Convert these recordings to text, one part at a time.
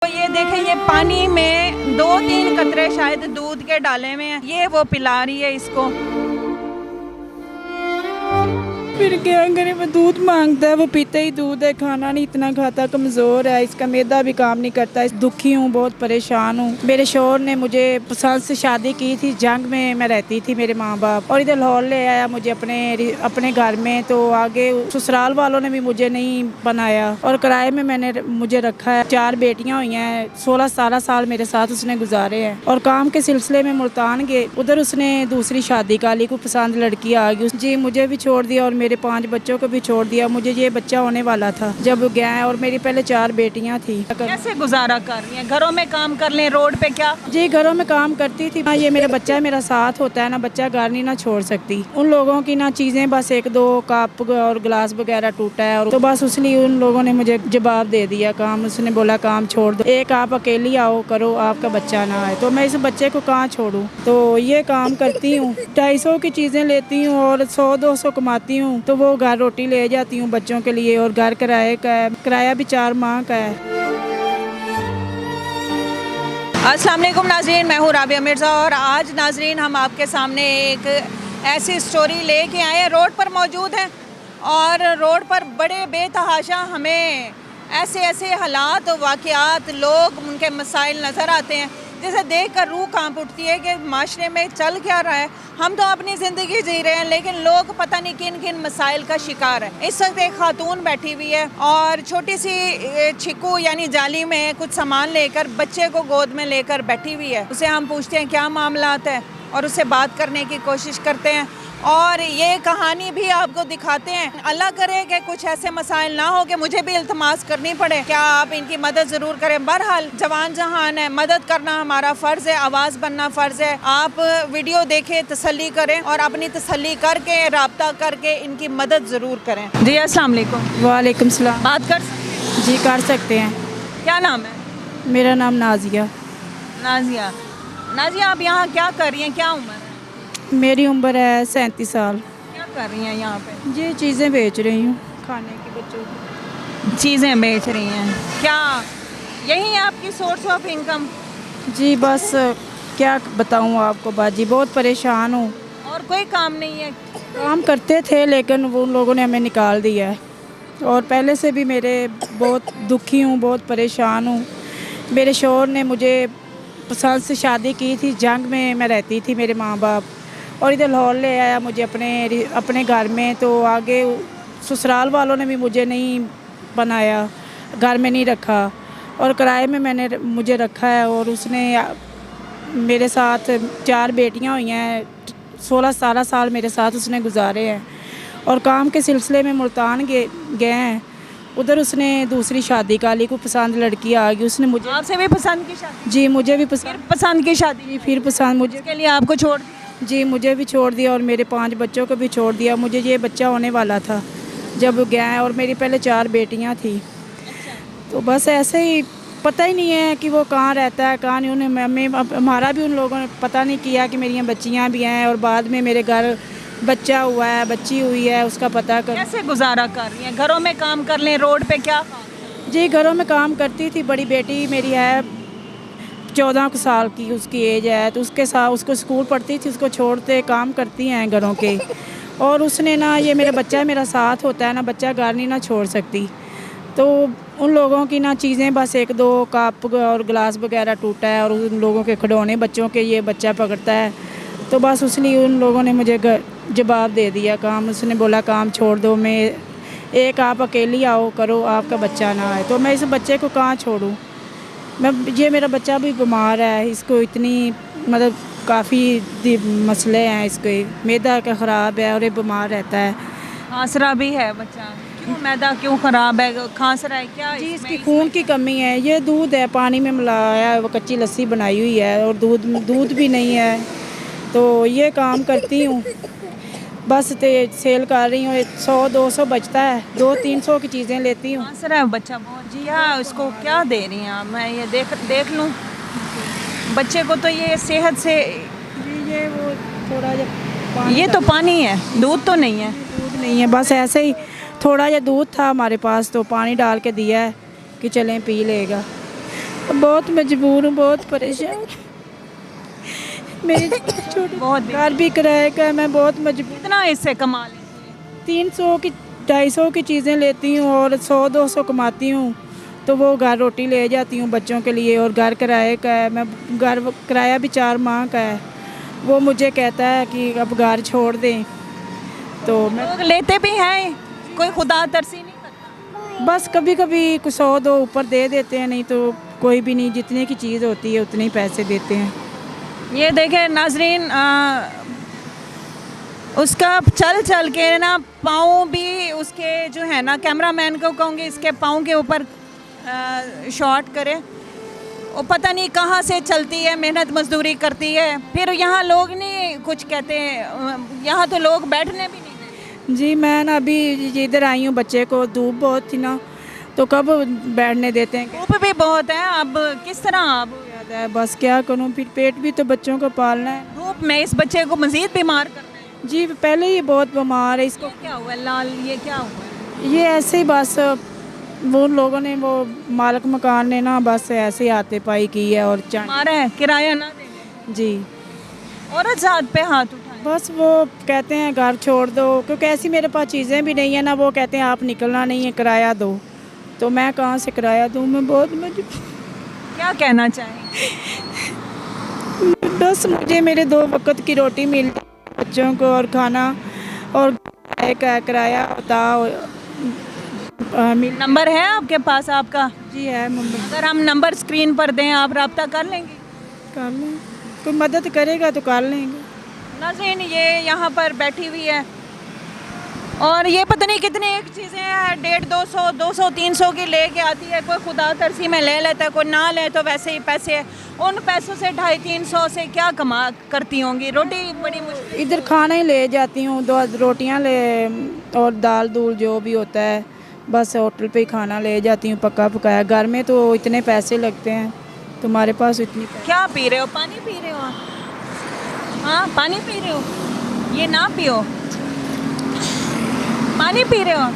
तो ये देखें, ये पानी में 2-3 कतरे शायद दूध के डाले हुए हैं। ये वो पिला रही है इसको। फिर क्या करे, वो दूध मांगता है, वो पीता ही दूध है, खाना नहीं इतना खाता, कमज़ोर है, इसका मैदा भी काम नहीं करता। दुखी हूँ, बहुत परेशान हूँ। मेरे शौहर ने मुझे पसंद से शादी की थी, जंग में मैं रहती थी, मेरे माँ बाप, और इधर लाहौर ले आया मुझे अपने घर में। तो आगे ससुराल वालों ने भी मुझे नहीं बनाया और किराए में मैंने मुझे रखा है। 4 बेटियाँ हुई हैं, 16-17 साल मेरे साथ उसने गुजारे हैं। और काम के सिलसिले में मुल्तान गए, उधर उसने दूसरी शादी का ली, को पसंद लड़की आ गई जी, मुझे भी छोड़ दिया और मेरे 5 बच्चों को भी छोड़ दिया। मुझे ये बच्चा होने वाला था जब गया, और मेरी पहले 4 बेटियां थी। कैसे गुजारा कर रही हैं? घरों में काम कर लें, रोड पे क्या? जी, घरों में काम करती थी ना। ये मेरा बच्चा है, मेरा साथ होता है ना, बच्चा घर नहीं ना छोड़ सकती। उन लोगों की ना चीज़ें, बस 1-2 कप और गिलास वगैरह टूटा है, और तो बस उसलिए उन लोगों ने मुझे जवाब दे दिया काम। उसने बोला काम छोड़ दो, एक आप अकेली आओ करो, आपका बच्चा ना आए। तो मैं इस बच्चे को कहाँ छोड़ूँ? तो ये काम करती हूँ, 250 की चीज़ें लेती हूँ और 100-200 कमाती हूँ, तो वो घर रोटी ले जाती हूँ बच्चों के लिए, और घर किराए का है, किराया भी 4 माह का है। अस्सलाम वालेकुम नाज़रीन, मैं हूँ राबिया मिर्ज़ा, और आज नाज़रीन हम आपके सामने एक ऐसी स्टोरी लेके आए हैं। रोड पर मौजूद हैं और रोड पर बड़े बेतहाशा हमें ऐसे ऐसे हालात, वाक़यात, लोग, उनके मसाइल नज़र आते हैं जिसे देख कर रूह कांप उठती है कि माशरे में चल क्या रहा है। हम तो अपनी ज़िंदगी जी रहे हैं, लेकिन लोग पता नहीं किन किन मसाइल का शिकार है। इस वक्त एक खातून बैठी हुई है और छोटी सी छिक्कू यानी जाली में कुछ सामान लेकर बच्चे को गोद में लेकर बैठी हुई है। उसे हम पूछते हैं क्या मामलात है और उससे बात करने की कोशिश करते हैं और ये कहानी भी आपको दिखाते हैं। अल्लाह करे कि कुछ ऐसे मसाइल ना हो कि मुझे भी इल्तमास करनी पड़े, क्या आप इनकी मदद ज़रूर करें। बहरहाल जवान जहान है, मदद करना हमारा फ़र्ज़ है, आवाज़ बनना फ़र्ज़ है। आप वीडियो देखें, तसल्ली करें और अपनी तसल्ली करके रब्ता करके इनकी मदद ज़रूर करें। जी अस्सलाम वालेकुम। वालेकुम सलाम। बात कर सकते हैं? जी कर सकते हैं। क्या नाम है? मेरा नाम नाजिया। नाजिया। नाजिया, आप यहाँ क्या कर रही हैं? क्या उम्र है? मेरी उम्र है 37 साल। क्या कर रही हैं यहाँ पे? ये चीज़ें बेच रही हूँ, खाने की बच्चों की चीज़ें बेच रही हैं। क्या यही है आपकी सोर्स ऑफ इनकम? जी, बस क्या बताऊँ आपको बाजी, बहुत परेशान हूँ। और कोई काम नहीं है? काम करते थे लेकिन वो उन लोगों ने हमें निकाल दिया है, और पहले से भी मेरे बहुत दुखी हूँ, बहुत परेशान हूँ। मेरे शौहर ने मुझे पसंद से शादी की थी, जंग में मैं रहती थी, मेरे माँ बाप, और इधर लाहौर ले आया मुझे अपने घर में। तो आगे ससुराल वालों ने भी मुझे नहीं बनाया, घर में नहीं रखा, और किराए में मुझे रखा है। और उसने मेरे साथ 4 बेटियां हुई हैं, 16-17 साल मेरे साथ उसने गुजारे हैं। और काम के सिलसिले में मुल्तान गए हैं, उधर उसने दूसरी शादी का ली, को पसंद लड़की आ गई। उसने मुझे, आपसे भी पसंद की शादी? जी मुझे भी फिर पसंद की शादी? जी, फिर पसंद मुझे, के लिए आपको छोड़ दिया? जी मुझे भी छोड़ दिया और मेरे 5 बच्चों को भी छोड़ दिया। मुझे ये बच्चा होने वाला था जब गया, और मेरी पहले 4 बेटियां थी। तो बस ऐसे ही, पता ही नहीं है कि वो कहाँ रहता है, कहाँ नहीं। हमारा भी उन लोगों ने पता नहीं किया कि मेरी बच्चियाँ भी हैं, और बाद में मेरे घर बच्चा हुआ है, बच्ची हुई है, उसका पता कर। कैसे गुजारा कर रही हैं? घरों में काम कर लें, रोड पे क्या? जी, घरों में काम करती थी। बड़ी बेटी मेरी है 14 साल की, उसकी एज है, तो उसके साथ उसको स्कूल पढ़ती थी, उसको छोड़ते काम करती हैं घरों के। और उसने ना, ये मेरा बच्चा है, मेरा साथ होता है ना, बच्चा घर नहीं ना छोड़ सकती। तो उन लोगों की ना चीज़ें, बस 1-2 कप और गिलास वगैरह टूटा है, और उन लोगों के खिलौने बच्चों के ये बच्चा पकड़ता है। तो बस उसलिए उन लोगों ने मुझे जवाब दे दिया काम। उसने बोला काम छोड़ दो, मैं एक आप अकेली आओ करो, आपका बच्चा ना आए। तो मैं इस बच्चे को कहाँ छोड़ूँ? ये मेरा बच्चा भी बीमार है, इसको इतनी मतलब काफ़ी मसले हैं, इसके मैदा का ख़राब है और ये बीमार रहता है। खांसरा भी है बच्चा? क्यों मैदा क्यों ख़राब है, खांसरा है क्या? जी, इसकी खून की कमी है। ये दूध है, पानी में मिलाया है, वो कच्ची लस्सी बनाई हुई है, और दूध भी नहीं है। तो ये काम करती हूँ, बस सेल कर रही हूँ। 100-200 बचता है, 200-300 की चीज़ें लेती हूँ। खांसरा है बच्चा बहुत। जी हाँ, उसको क्या दे रही हैं आप? मैं ये देख लूँ बच्चे को। तो ये सेहत से, जी, ये वो थोड़ा जब ये तो पानी है, दूध तो नहीं है? दूध नहीं है, बस ऐसे ही थोड़ा ये दूध था हमारे पास, तो पानी डाल के दिया है कि चलें पी लेगा। बहुत मजबूर हूँ, बहुत परेशान। मेरे छोटे बहुत घर भी किराए का है, मैं बहुत मजबूर। कितना इससे कमा लेती है? 300 की 250 की चीज़ें लेती हूँ और 100-200 कमाती हूँ, तो वो घर रोटी ले जाती हूँ बच्चों के लिए। और घर किराए का है, मैं घर किराया भी 4 माह का है। वो मुझे कहता है कि अब घर छोड़ दें, तो मैं लोग लेते भी हैं, कोई खुदा तरसी नहीं करता। बस कभी कभी कुछ 100-200 ऊपर दे देते हैं, नहीं तो कोई भी नहीं। जितने की चीज़ होती है उतने ही पैसे देते हैं। ये देखें नाजरीन, उसका चल चल के ना पाँव भी उसके जो है ना, कैमरामैन को कहूँगी इसके पाँव के ऊपर शॉट करे। वो पता नहीं कहाँ से चलती है, मेहनत मजदूरी करती है। फिर यहाँ लोग नहीं कुछ कहते हैं, यहाँ तो लोग बैठने भी नहीं देते। जी मैं ना अभी इधर आई हूँ, बच्चे को धूप बहुत थी ना, तो कब बैठने देते हैं। धूप भी बहुत है, अब किस तरह अब याद है, बस क्या करूँ, फिर पेट भी तो बच्चों को पालना है। धूप में इस बच्चे को मजीद बीमार करना है। जी पहले ही बहुत बीमार है, इसको ये क्या हुआ लाल, ये क्या हुआ? ये ऐसे ही बस वो लोगों ने, वो मालिक मकान ने ना बस ऐसे ही आते पाई की है। और मारा है किराया ना देने, जी औरत जात पे हाथ उठाए। बस वो कहते हैं घर छोड़ दो, क्योंकि ऐसी मेरे पास चीज़ें भी नहीं है ना। वो कहते हैं आप निकलना नहीं है, किराया दो। तो मैं कहाँ से किराया दूँ, मैं बहुत मजबूर। क्या कहना चाहेंगे? बस मुझे मेरे 2 वक्त की रोटी मिल बच्चों को, और खाना और किराया होता मिल। नंबर है आपके पास आपका? जी है मम्मी। अगर हम नंबर स्क्रीन पर दें, आप रब्ता कर लेंगे? कर लें, कोई मदद करेगा तो कर लेंगे। नाज़रीन ये यहाँ पर बैठी हुई है और ये पता नहीं कितनी एक चीज़ें हैं, 150, 200, 300 की लेके आती है। कोई खुदा तरसी में ले लेता है, कोई ना ले तो वैसे ही पैसे है। उन पैसों से 250-300 से क्या कमा करती होंगी? रोटी बड़ी मुश्किल। इधर खाना ही ले जाती हूँ, 2 रोटियाँ ले और दाल दूल जो भी होता है, बस होटल पे ही खाना ले जाती हूँ पका पकाया। घर में तो इतने पैसे लगते हैं, तुम्हारे पास इतनी क्या पी रहे हो? पानी पी रहे हो आप? हाँ पानी पी रहे हो, ये ना पियो। पानी पी रहे हो?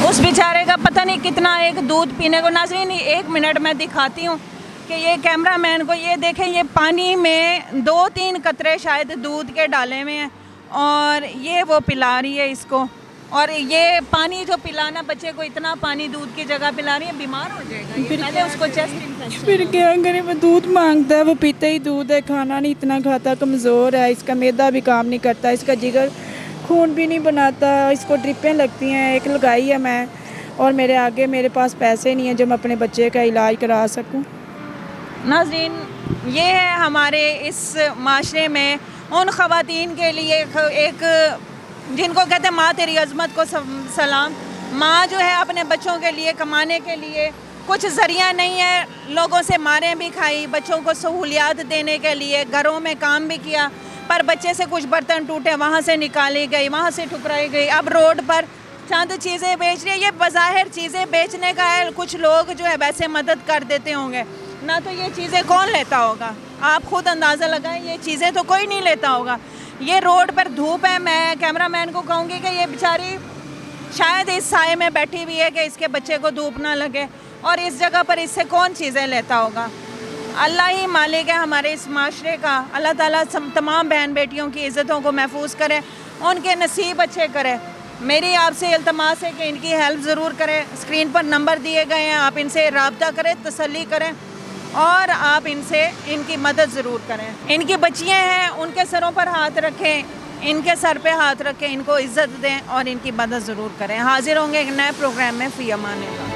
उस बेचारे का पता नहीं कितना एक दूध पीने को। नाज़रीन 1 मिनट में दिखाती हूँ कि ये कैमरामैन को ये देखें, ये पानी में 2-3 कतरे शायद दूध के डाले हुए हैं और ये वो पिला रही है इसको। और ये पानी जो पिलाना बच्चे को, इतना पानी दूध की जगह पिला रही है, बीमार हो जाएगा ये। पहले उसको चेस्ट इन्फेक्शन। फिर क्या करे, वो दूध मांगता है, वो पीते ही दूध है, खाना नहीं इतना खाता, कमज़ोर है। इसका मैदा भी काम नहीं करता, इसका जिगर खून भी नहीं बनाता, इसको ड्रिपें लगती हैं, एक लगाई है मैं। और मेरे आगे मेरे पास पैसे नहीं हैं जो मैं अपने बच्चे का इलाज करा सकूं। नाज़रीन ये है हमारे इस माशरे में उन ख़वातीन के लिए एक जिनको कहते हैं माँ तेरी अज़मत को सलाम। माँ जो है अपने बच्चों के लिए कमाने के लिए कुछ ज़रिया नहीं है, लोगों से मारें भी खाई, बच्चों को सहूलियात देने के लिए घरों में काम भी किया, पर बच्चे से कुछ बर्तन टूटे वहाँ से निकाली गई, वहाँ से ठुकराई गई। अब रोड पर चंद चीज़ें बेच रही है। ये बज़ाहिर चीज़ें बेचने का है, कुछ लोग जो है वैसे मदद कर देते होंगे ना, तो ये चीज़ें कौन लेता होगा? आप खुद अंदाज़ा लगाएं, ये चीज़ें तो कोई नहीं लेता होगा। ये रोड पर धूप है, मैं कैमरामैन को कहूँगी कि ये बेचारी शायद इस साए में बैठी हुई है कि इसके बच्चे को धूप ना लगे, और इस जगह पर इससे कौन चीज़ें लेता होगा? अल्लाह ही मालिक है हमारे इस माशरे का। अल्लाह ताला तमाम बहन बेटियों की इज़्ज़तों को महफूज करे, उनके नसीब अच्छे करे। मेरी आपसे इल्तमास है कि इनकी हेल्प ज़रूर करें। स्क्रीन पर नंबर दिए गए हैं, आप इनसे रब्ता करें, तसल्ली करें और आप इनसे इनकी मदद ज़रूर करें। इनकी बच्चियाँ हैं, उनके सरों पर हाथ रखें, इनके सर पे हाथ रखें, इनको इज़्ज़त दें और इनकी मदद ज़रूर करें। हाजिर होंगे एक नए प्रोग्राम में। फ़ी अमान अल्लाह।